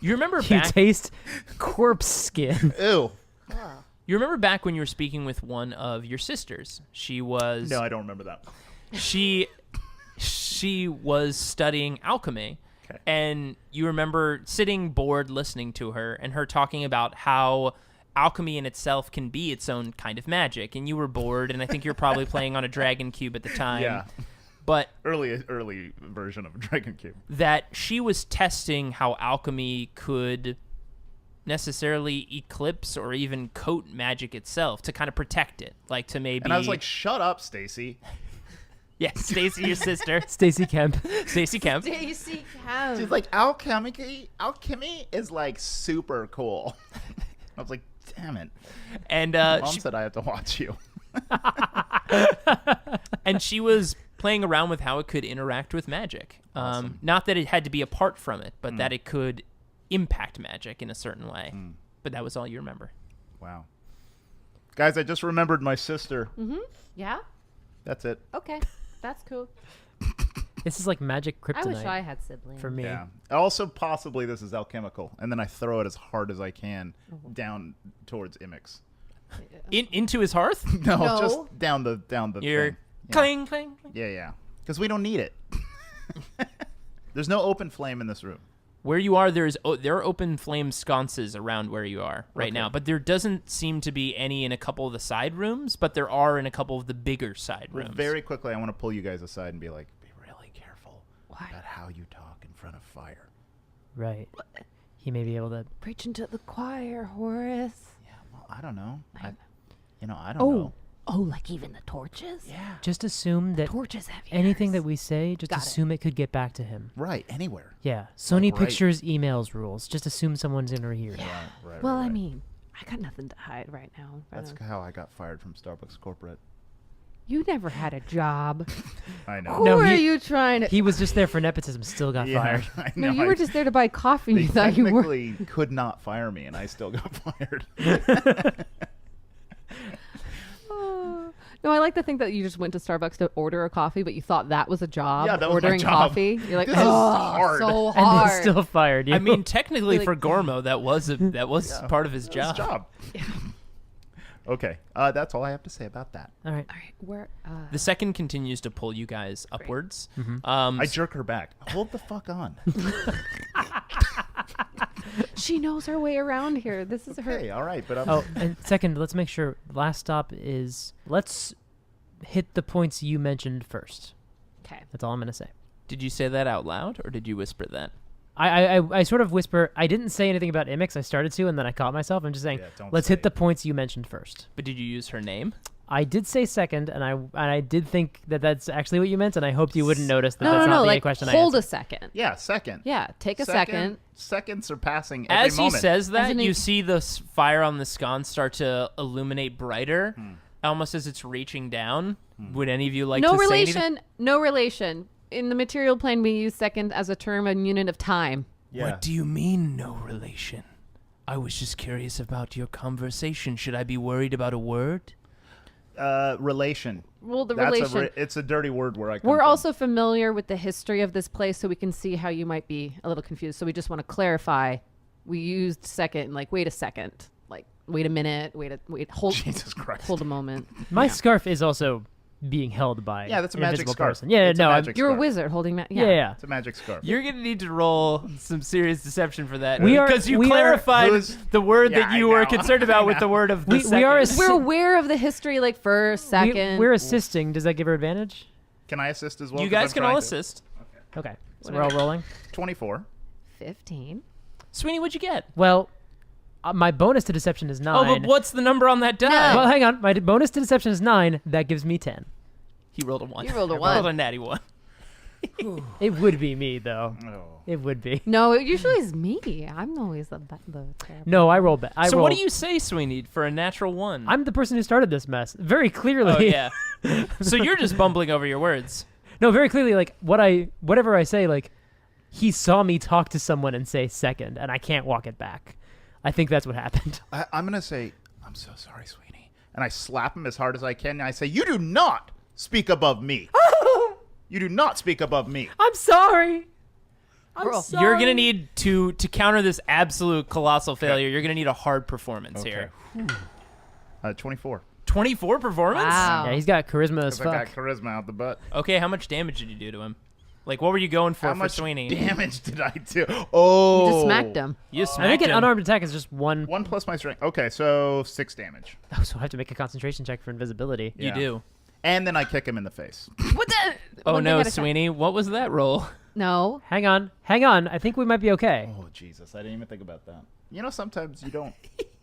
You remember You back... taste corpse skin. Ew. You remember back when you were speaking with one of your sisters? She was... No, I don't remember that. She was studying alchemy. Okay. And you remember sitting bored listening to her and her talking about how alchemy in itself can be its own kind of magic. And you were bored, and I think you're probably playing on a dragon cube at the time. Yeah. But Early version of Dragon Cube. that she was testing how alchemy could necessarily eclipse or even coat magic itself to kind of protect it, like to maybe... And I was like, shut up, Stacy. yeah, Stacy, your sister. Stacy Kemp. Stacy Kemp. Stacy Kemp. She's like, alchemy is like super cool. I was like, damn it. And Mom she, said I have to watch you. and she was playing around with how it could interact with magic. Awesome. Not that it had to be apart from it, but that it could impact magic in a certain way. But that was all you remember. Wow. Guys, I just remembered my sister. Yeah. That's it. Okay. That's cool. This is like magic kryptonite I wish I had siblings. for me. Yeah. Also, possibly this is alchemical. And then I throw it as hard as I can down towards Imix. Into his hearth? No, No. just down the You're thing. Yeah. cling, cling. Yeah. Because we don't need it. There's no open flame in this room. Where you are, there are open flame sconces around where you are right now, but there doesn't seem to be any in a couple of the side rooms, but there are in a couple of the bigger side Well, rooms. very quickly, I want to pull you guys aside and be like, be really careful about how you talk in front of fire. Right. He may be able to. Preaching to the choir, Horace. Yeah, well, I don't know. I don't know. Oh, like even the torches? Yeah. Just assume that Torches have anything ears. that we say, just Got it. assume it could get back to him. Right, anywhere. Yeah. Sony right. Pictures emails rules. Just assume someone's in her ear. Right, Well, I right. mean, I got nothing to hide right now. That's how I got fired from Starbucks corporate. You never had a job. I know. Who No, are he- you trying to... He was just there for nepotism, still got fired. I No, know. you were just there to buy coffee. They You thought you were... technically could not fire me, and I still got fired. No, I like to think that you just went to Starbucks to order a coffee, but you thought that was a job. Yeah, that was my ordering job. coffee. You're like, This is oh, hard." so And hard. then still fired you. I mean, technically Like- for Gormo, that was part of his His job. job. Okay, that's all I have to say about that. all right. All right, where? The second continues to pull you guys upwards. I jerk her back. Hold the fuck on. She knows her way around here. This is her. Hey, all right, but I'm... Oh, and second, let's make sure. Last stop is let's hit the points you mentioned first. Okay. That's all I'm gonna say. Did you say that out loud, or did you whisper that? I sort of whisper. I didn't say anything about Imix. I started to, and then I caught myself. I'm just saying, let's hit the points you mentioned first. But did you use her name? I did say second, and I did think that that's actually what you meant, and I hoped you wouldn't notice that that's not the like, question I hold answered. a second. Yeah, second. Yeah, take a second. Seconds are passing every As moment. he says that, Doesn't you he- see the fire on the sconce start to illuminate brighter, almost as it's reaching down. Would any of you like No to say anything? relation. No relation. In the material plane, we use second as a term and unit of time. Yeah. What do you mean, no relation? I was just curious about your conversation. Should I be worried about a word? Relation. Well, the That's relation. it's a dirty word where I come We're from. also familiar with the history of this place, so we can see how you might be a little confused. So we just want to clarify. We used second, like, wait a second. Like, wait a minute. Wait, hold. Jesus Christ. Hold a moment. My scarf is also being held by Yeah, that's a an magic invisible scarf. person. Yeah, It's a no, magic You're a scarf. wizard holding that. yeah. It's a magic scarf. You're going to need to roll some serious deception for that. We are- because you we are- clarified Who's- the word Yeah, that you I were know. concerned about I with the know. word of the We second. are We're aware of the history, like, first, second. We're assisting. Does that give her advantage? Can I assist as well? You 'Cause guys I'm can trying all to- assist. Okay, so we're all rolling. 24. 15. Sweeney, what'd you get? Well, my bonus to deception is 9. Oh, but what's the number on that die? No. Well, hang on. My bonus to deception is 9. That gives me 10. He rolled a 1. You rolled a I 1. rolled a natty 1. It would be me, though. Oh. It would be. No, it usually is me. I'm always the terrible. No, I roll back. So what do you say, Sweeney, for a natural 1? I'm the person who started this mess. Very clearly. Oh, yeah. So you're just bumbling over your words. No, very clearly, like, whatever I say, like, he saw me talk to someone and say second, and I can't walk it back. I think that's what happened. I'm going to say, I'm so sorry, Sweeney. And I slap him as hard as I can, and I say, you do not speak above me. You do not speak above me. I'm sorry. Roll. sorry. You're going to need to counter this absolute colossal failure, you're going to need a hard performance here. 24. 24 performance? Wow. Yeah, he's got charisma as Because I got fuck. charisma out the butt. Okay, how much damage did you do to him? Like, what were you going for How much Sweeney? damage did I do? Oh. You just smacked him. You I smacked think an him. unarmed attack is just one. 1 plus my strength. Okay, so 6 damage. Oh, so I have to make a concentration check for invisibility. You Yeah. do. And then I kick him in the face. What the? Oh, One thing no, at a time. Sweeney. What was that roll? No. Hang on. I think we might be okay. Oh, Jesus. I didn't even think about that. You know, sometimes you don't.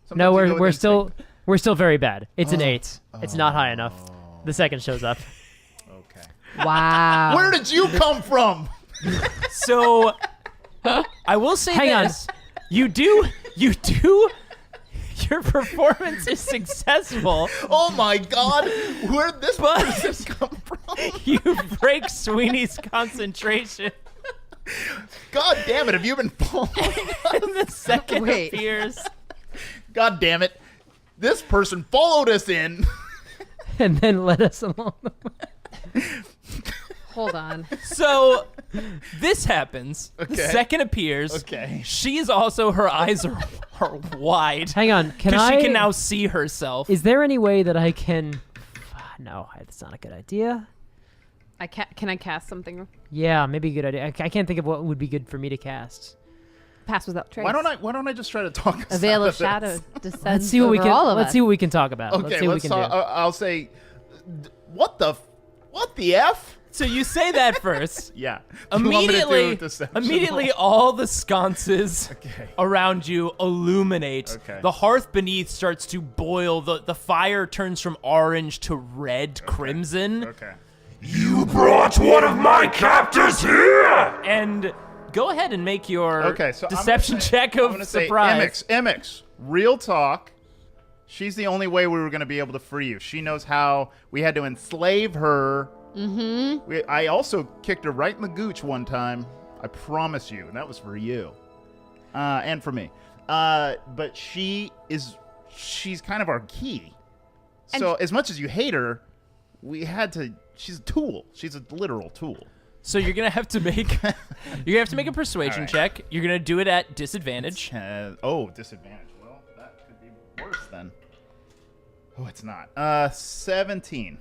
Sometimes No, you go we're with still instinct. we're still very bad. It's an 8. It's not high enough. The second shows up. Okay. Wow. Where did you come from? So, I will say Hang on. this. You do, your performance is successful. Oh, my God. Where did this But- person come from? You break Sweeney's concentration. God damn it. Have you been following? And the second Wait. appears. God damn it. This person followed us in. And then let us along the way. Hold on. So, this happens. The Okay. second appears. Okay. She is also, her eyes are wide. Hang on. Can Because I? she can now see herself. Is there any way that I can? No, that's not a good idea. Can I cast something? Yeah, maybe a good idea. I can't think of what would be good for me to cast. Pass without trace. Why don't I just try to talk us A veil out of this? shadow descends Let's see what we over can. all of Let's us. see what we can talk about. Okay, let's see what we can talk. do. I'll say, what the F? So you say that first. Yeah. You want me to do Immediately, deception? immediately, all the sconces Okay. around you illuminate. Okay. The hearth beneath starts to boil. The fire turns from orange to red crimson. Okay. You brought one of my captors here! And go ahead and make your Okay, so deception check I'm of gonna surprise. Say, Emmix, real talk. She's the only way we were going to be able to free you. She knows how we had to enslave her. Mm-hmm. I also kicked her right in the gooch one time. I promise you, and that was for you, and for me. But she's kind of our key. So as much as you hate her, we had to. She's a tool. She's a literal tool. So you're gonna have to make a persuasion All right. check. You're gonna do it at disadvantage. Disadvantage. Well, that could be worse then. Oh, it's not. 17.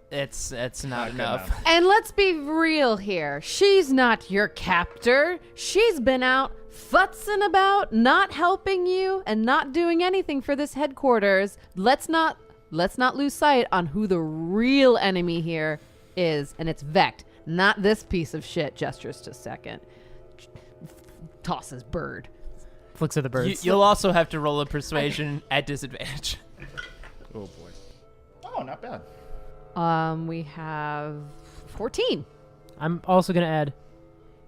It's not Not good enough. And let's be real here. She's not your captor. She's been out futzing about, not helping you, and not doing anything for this headquarters. Let's not lose sight on who the real enemy here is, and it's Vect, not this piece of shit. Gestures to second. tosses bird. Flicks of the birds. You'll also have to roll a persuasion at disadvantage. Oh boy. Oh, not bad. We have 14. I'm also gonna add,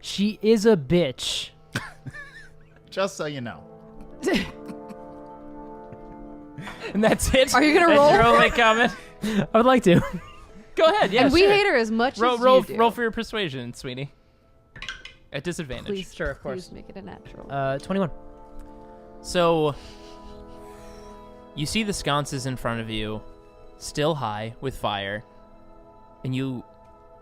she is a bitch. Just so you know. And that's it. Are you gonna That's roll? your only comment? I would like to. Go ahead. Yeah, And we sure. hate her as much roll, as roll, you do. roll for your persuasion, Sweeney. At disadvantage. Please, Sure, of course. Please make it a natural. 21. So, you see the sconces in front of you, still high with fire, and you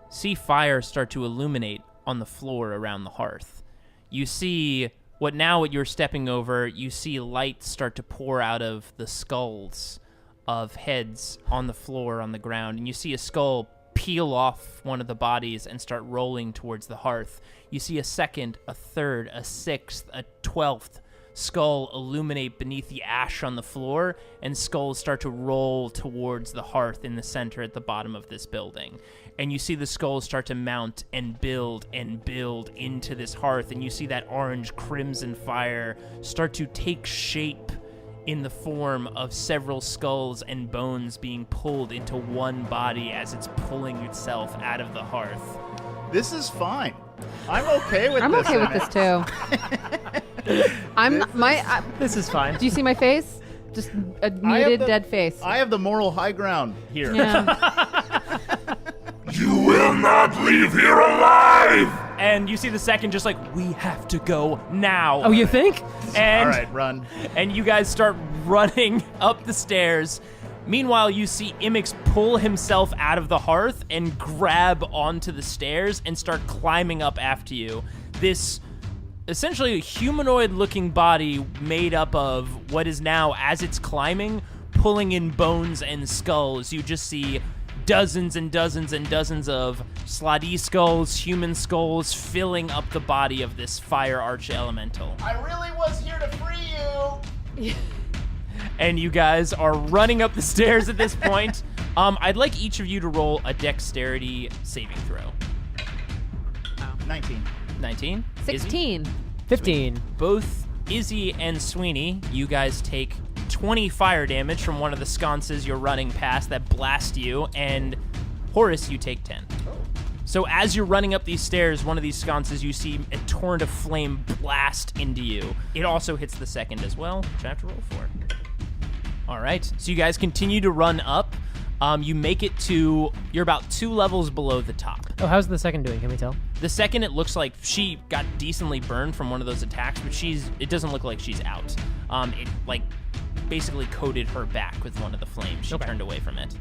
see fire start to illuminate on the floor around the hearth. You see what you're stepping over, you see light start to pour out of the skulls of heads on the floor on the ground, and you see a skull peel off one of the bodies and start rolling towards the hearth. You see a second, a third, a sixth, a 12th skull illuminate beneath the ash on the floor, and skulls start to roll towards the hearth in the center at the bottom of this building. And you see the skulls start to mount and build into this hearth, and you see that orange crimson fire start to take shape in the form of several skulls and bones being pulled into one body as it's pulling itself out of the hearth. This is fine. I'm okay with I'm this. okay with this too. This is fine. Do you see my face? Just a muted, dead face. I have the moral high ground here. Yeah. You will not leave here alive! And you see the second just like, we have to go now. Oh, you think? And, All right, run. And you guys start running up the stairs. Meanwhile, you see Imix pull himself out of the hearth and grab onto the stairs and start climbing up after you. This essentially a humanoid-looking body made up of what is now, as it's climbing, pulling in bones and skulls. You just see dozens and dozens and dozens of Sladi skulls, human skulls, filling up the body of this fire arch elemental. I really was here to free you. And you guys are running up the stairs at this point. I'd like each of you to roll a dexterity saving throw. 19. 19? 16. 15. Both Izzy and Sweeney, you guys take 20 fire damage from one of the sconces you're running past that blast you, and Horace, you take 10. So as you're running up these stairs, one of these sconces, you see a torrent of flame blast into you. It also hits the second as well, which I have to roll for. All right, so you guys continue to run up. You make it to, you're about 2 levels below the top. Oh, how's the second doing? Can we tell? The second, it looks like she got decently burned from one of those attacks, but it doesn't look like she's out. It basically coated her back with one of the flames. She turned away from it.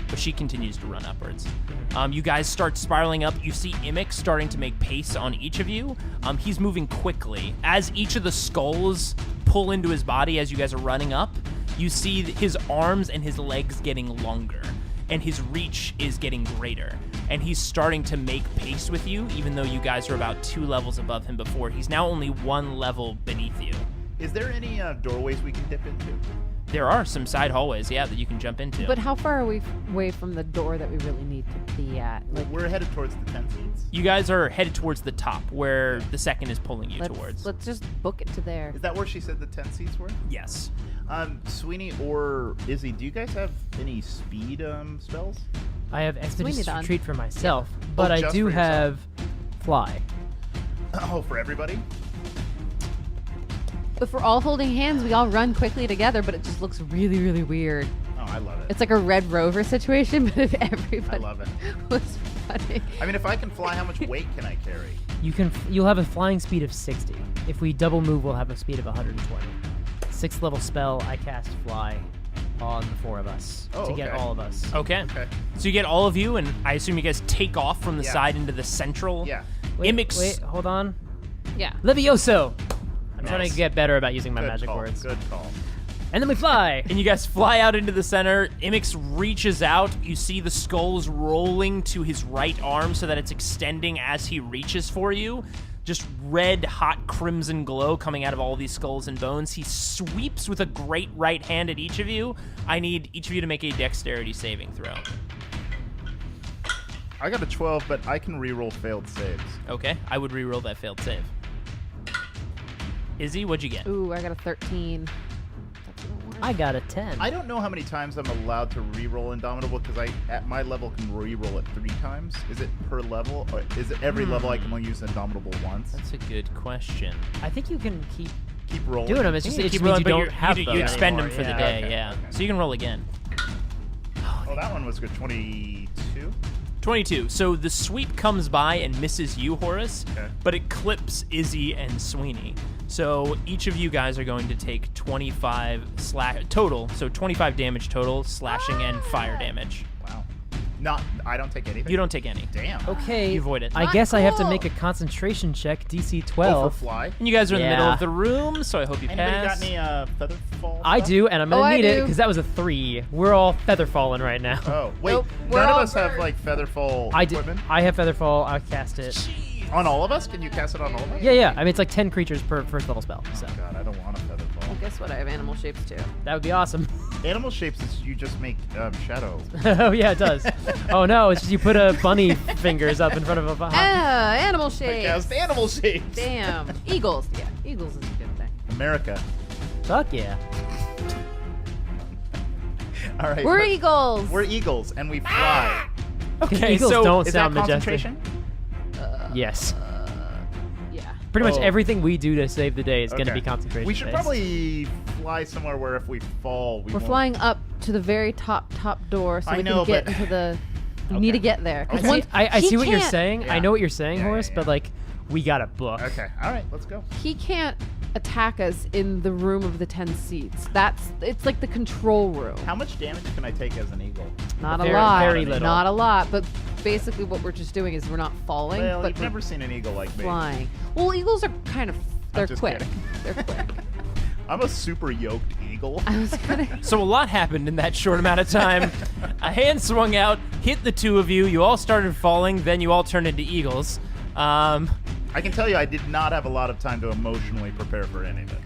But she continues to run upwards. You guys start spiraling up. You see Imix starting to make pace on each of you. He's moving quickly. As each of the skulls pull into his body as you guys are running up, you see his arms and his legs getting longer, and his reach is getting greater. And he's starting to make pace with you, even though you guys are about 2 levels above him before. He's now only 1 level beneath you. Is there any doorways we can dip into? There are some side hallways, yeah, that you can jump into. But how far are we away from the door that we really need to be at? We're headed towards the 10 seats. You guys are headed towards the top, where the second is pulling you towards. Let's just book it to there. Is that where she said the 10 seats were? Yes. Sweeney or Izzy, do you guys have any speed spells? I have expeditious done. retreat for myself, but I just do for yourself. have fly. Oh, for everybody? If we're all holding hands, we all run quickly together, but it just looks really, really weird. Oh, I love it. It's like a Red Rover situation, but if I everybody love it. was running. I mean, if I can fly, how much weight can I carry? You'll have a flying speed of 60. If we double move, we'll have a speed of 120. 6th level spell, I cast fly on the 4 of us to get okay. all of us. Okay. Okay. So you get all of you, and I assume you guys take off from the Yeah. side into the central. Yeah. Wait, hold on. Yeah. Levioso! I'm trying Nice. to get better about using my Good magic call. words. Good call. And then we fly! And you guys fly out into the center. Imix reaches out. You see the skulls rolling to his right arm so that it's extending as he reaches for you. Just red, hot crimson glow coming out of all these skulls and bones. He sweeps with a great right hand at each of you. I need each of you to make a dexterity saving throw. I got a 12, but I can reroll failed saves. Okay, I would reroll that failed save. Izzy, what'd you get? Ooh, I got a 13. I got a 10. I don't know how many times I'm allowed to re-roll Indomitable because I, at my level, can re-roll it 3 times. Is it per level, or is it every level I can only use Indomitable once? That's a good question. I think you can keep rolling. doing them. It's just, it just Keep means rolling, you but don't have you them expend them anymore. for the Yeah. day, Okay, yeah. okay. So you can roll again. Oh, that one was good. 22? 22. So the sweep comes by and misses you, Horace, Okay. but it clips Izzy and Sweeney. So each of you guys are going to take 25 total. So 25 damage total, slashing and fire damage. Wow. I don't take anything? You don't take any. Damn. Okay. You avoid it. I guess I have to make a concentration check, DC Oh, 12. for fly? And you guys are in the middle Yeah. of the room, so I hope you Anybody pass. got any feather fall I stuff? do, and I'm gonna I need it do. because that was a 3. We're all feather falling right now. Oh, wait. Nope, we're None of all us have, birds. like, feather fall I did. equipment? I have feather fall. I cast it. On all of us? Can you cast it on all of us? Yeah. I mean, it's like 10 creatures per first level spell. So Oh, God, I don't want a feather fall. Well, guess what? I have animal shapes too. that would be awesome. Animal shapes is you just make shadow. Oh yeah, it does. Oh no, it's just you put a bunny fingers up in front of a. Animal shapes. Cast animal shapes. Damn. Eagles. Yeah, eagles is a good thing. America. Fuck yeah. All right. We're but eagles. We're eagles, and we fly. Okay, Eagles so don't Is that sound majestic. concentration? Yes. Yeah. Pretty much Oh. everything we do to save the day is going to Okay. be concentration. We should based. probably fly somewhere where if we fall, we We're won't. flying up to the very top door so I we know, can get but- into the. You need to get there. 'Cause Okay. once- I he see what you're can't- saying. Yeah. I know what you're saying, Yeah, Horace, yeah, but yeah. like we got a book. Okay. All right. Let's go. He can't attack us in the room of the 10 seats. It's like the control room. How much damage can I take as an eagle? Not a Very- lot. very little. Not a lot. But basically, what we're just doing is we're not falling, Well, but you've we're never seen an eagle like me. flying. Well, eagles are kind of. They're just quick. kidding. They're quick. I'm a super yoked eagle. I was gonna. So a lot happened in that short amount of time. A hand swung out, hit the two of you. You all started falling. Then you all turned into eagles. I can tell you, I did not have a lot of time to emotionally prepare for any of it.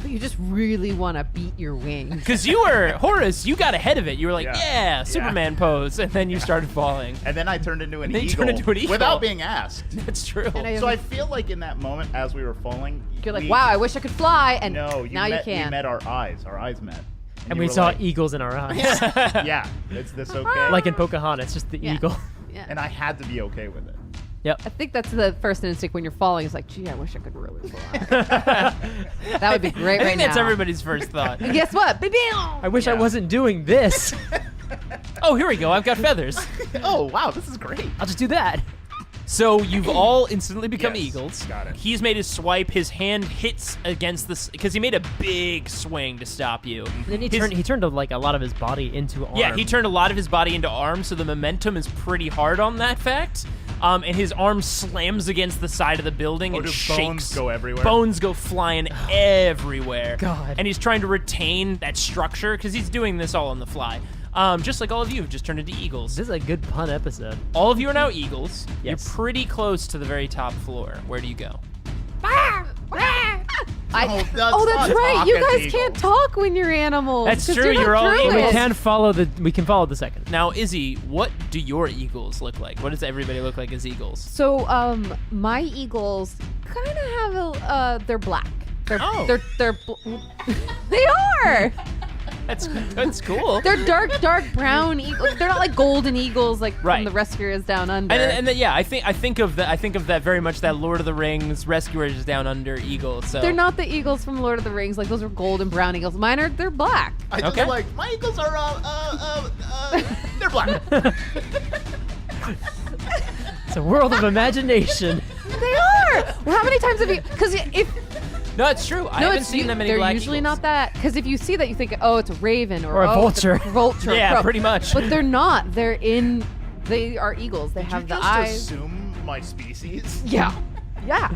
You just really want to beat your wings. Because you were, Horace, you got ahead of it. You were like, Yeah. yeah, Superman pose. And then you started falling. And then I turned into an then you eagle, turned into an eagle. without being asked. That's true. And So I feel like in that moment, as we were falling, You're like, we- wow, I wish I could fly, and No, now you can. We met our eyes. Our eyes met. And you we were saw like, eagles in our eyes. Yeah, is this okay? Like in Pocahontas, just the Yeah. eagle. Yeah. And I had to be okay with it. Yep. I think that's the first instinct when you're falling. Is like, gee, I wish I could really fly. That would be great I right think that's now. everybody's first thought. And guess what? I wish I Yeah. wasn't doing this. Oh, here we go. I've got feathers. Oh, wow, this is great. I'll just do that. So you've all instantly become Yes, eagles. got it. He's made his swipe. His hand hits against this because he made a big swing to stop you. Then he His- turned like a lot of his body into arm. Yeah, he turned a lot of his body into arms, so the momentum is pretty hard on that fact. And his arm slams against the side of the building Oh, and do shakes. bones go everywhere? Bones go flying everywhere. God. And he's trying to retain that structure because he's doing this all on the fly. Just like all of you have just turned into eagles. This is a good pun episode. All of you are now eagles. Yes. You're pretty close to the very top floor. Where do you go? Oh, that's oh, that's not right. talk You as guys eagles. can't talk when you're animals. That's 'cause true, not you're all druids. eagles. We can follow the second. Now, Izzy, what do your eagles look like? What does everybody look like as eagles? So, my eagles kind of have a. They're black. Oh. They are. That's cool. They're dark brown eagles. They're not like golden eagles like Right. from the Rescuers Down Under. And then, yeah, I think of that very much, that Lord of the Rings Rescuers Down Under eagle. So They're not the eagles from Lord of the Rings. Like those are golden brown eagles. They're black. I just Okay. like, my eagles are, they're black. It's a world of imagination. They are. Well, how many times have you? Because if No, it's true. I haven't seen that many They're black usually eagles. not that. Because if you see that, you think, oh, it's a raven Or a oh, it's vulture. vulture. Yeah, crow. pretty much. But they're not. They are eagles. They have you the just eyes. assume my species? Yeah. Yeah.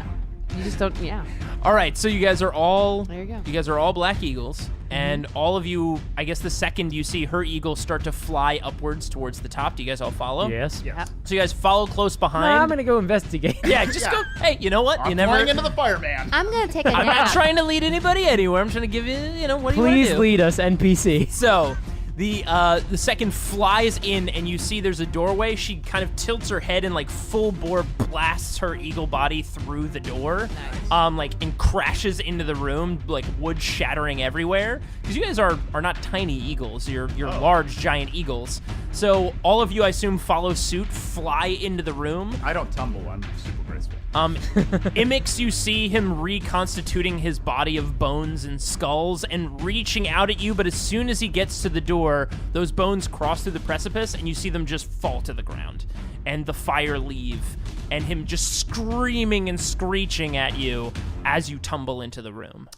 You just don't. Yeah. All right, so you guys are all There you go. You guys are all black eagles, and all of you. I guess the second you see her eagle start to fly upwards towards the top, do you guys all follow? Yes. Yes. So you guys follow close No, behind. I'm gonna go investigate. Yeah, just go. Hey, you know what? I'm you never. flying into the fireman. I'm gonna take a I'm not trying to lead anybody anywhere. I'm trying to give you, what do you want to Please do? lead us, NPC. So, The second flies in, and you see there's a doorway. She kind of tilts her head and like full bore blasts her eagle body through the door, and crashes into the room, like wood shattering everywhere. Because you guys are not tiny eagles, you're large giant eagles. So all of you, I assume, follow suit, fly into the room. I don't tumble. I'm super graceful. Imix, you see him reconstituting his body of bones and skulls and reaching out at you, but as soon as he gets to the door, those bones cross through the precipice and you see them just fall to the ground and the fire leave and him just screaming and screeching at you as you tumble into the room.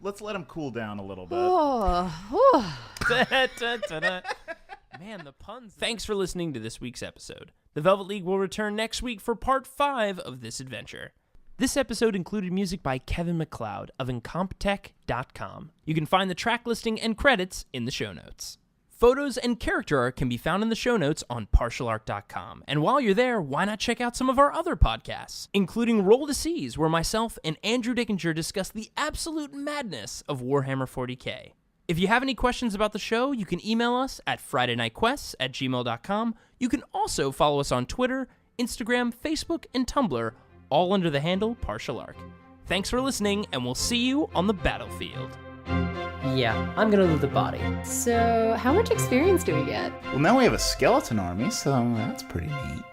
Let's let him cool down a little bit. Man, the puns. Thanks for listening to this week's episode. The Velvet League will return next week for part 5 of this adventure. This episode included music by Kevin MacLeod of Incompetech.com. You can find the track listing and credits in the show notes. Photos and character art can be found in the show notes on partialart.com. And while you're there, why not check out some of our other podcasts, including Roll the Seas, where myself and Andrew Dickinger discuss the absolute madness of Warhammer 40k. If you have any questions about the show, you can email us at FridayNightQuests@gmail.com. You can also follow us on Twitter, Instagram, Facebook, and Tumblr, all under the handle Partial Arc. Thanks for listening, and we'll see you on the battlefield. Yeah, I'm gonna loot the body. So, how much experience do we get? Well, now we have a skeleton army, so that's pretty neat.